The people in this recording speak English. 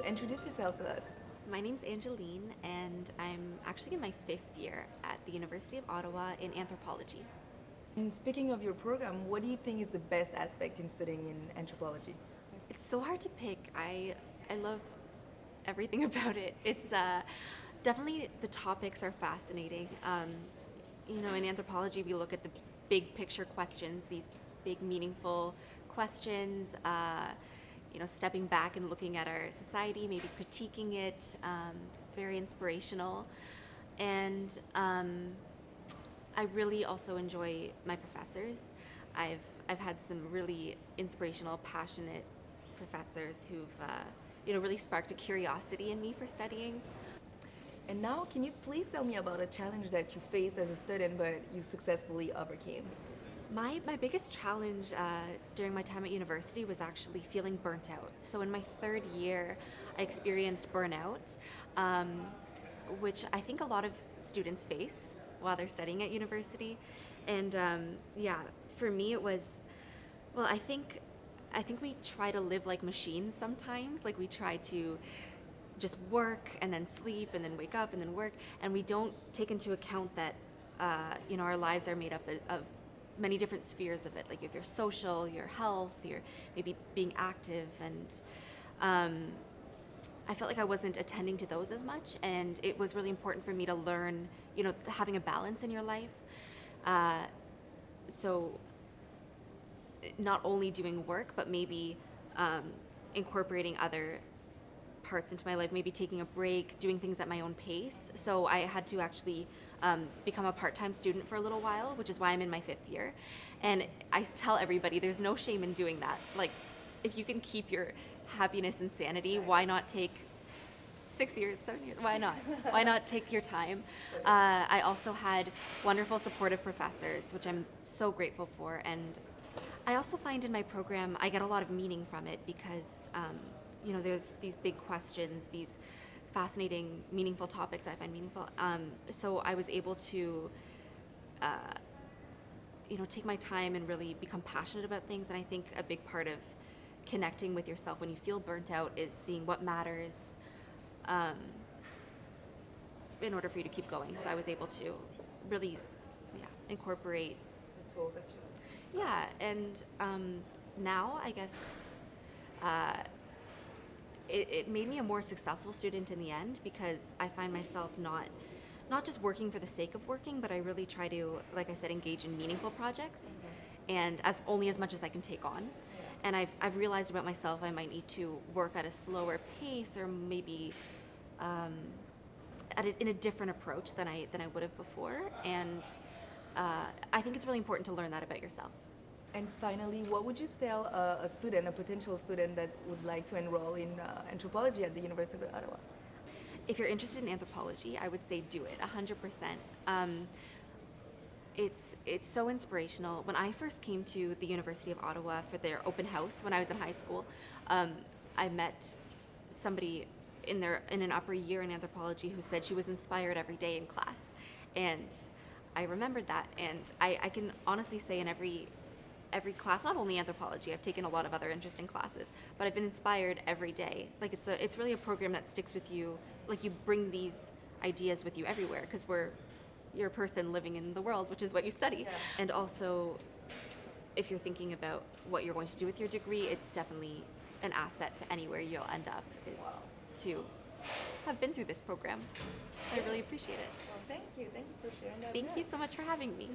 introduce yourself to us? My name's Angeline, and I'm actually in my 5th year at the University of Ottawa in Anthropology. And speaking of your program, what do you think is the best aspect in studying in anthropology? It's so hard to pick. I love everything about it. It's definitely the topics are fascinating. In anthropology, we look at the big picture questions, these big meaningful questions. Stepping back and looking at our society, maybe critiquing it. It's very inspirational, and I really also enjoy my professors. I've had some really inspirational, passionate professors who've really sparked a curiosity in me for studying. And now, can you please tell me about a challenge that you faced as a student but you successfully overcame? My biggest challenge during my time at university was actually feeling burnt out. So in my 3rd year, I experienced burnout, which I think a lot of students face while they're studying at university. And for me it was, well, I think we try to live like machines sometimes. Like we try to just work and then sleep and then wake up and then work, and we don't take into account that our lives are made up of many different spheres of it. Like you have your social, your health, your maybe being active, and I felt like I wasn't attending to those as much, and it was really important for me to learn, having a balance in your life. So not only doing work, but maybe incorporating other parts into my life, maybe taking a break, doing things at my own pace. So I had to actually become a part-time student for a little while, which is why I'm in my 5th year. And I tell everybody there's no shame in doing that. Like, if you can keep your happiness and sanity, why not take 6 years, 7 years? Why not? Why not take your time? I also had wonderful supportive professors, which I'm so grateful for. And I also find in my program I get a lot of meaning from it because there's these big questions, these fascinating, meaningful topics that I find meaningful. So I was able to, take my time and really become passionate about things. And I think a big part of connecting with yourself when you feel burnt out is seeing what matters in order for you to keep going. So I was able to really, incorporate The tool that you... Yeah, and now I guess it made me a more successful student in the end, because I find myself not just working for the sake of working, but I really try to, like I said, engage in meaningful projects, and only as much as I can take on. And I've realized about myself I might need to work at a slower pace, or maybe in a different approach than I would have before. And I think it's really important to learn that about yourself. And finally, what would you tell a potential student that would like to enroll in anthropology at the University of Ottawa? If you're interested in anthropology, I would say do it, 100%. It's so inspirational. When I first came to the University of Ottawa for their open house when I was in high school, I met somebody in an upper year in anthropology who said she was inspired every day in class. And I remembered that, and I can honestly say in every class, not only anthropology, I've taken a lot of other interesting classes, but I've been inspired every day. Like it's really a program that sticks with you. Like you bring these ideas with you everywhere, because you're a person living in the world, which is what you study. Yeah. And also, if you're thinking about what you're going to do with your degree, it's definitely an asset to anywhere you'll end up, is to have been through this program. I really appreciate it. Well, thank you for sharing that. Thank you so much for having me.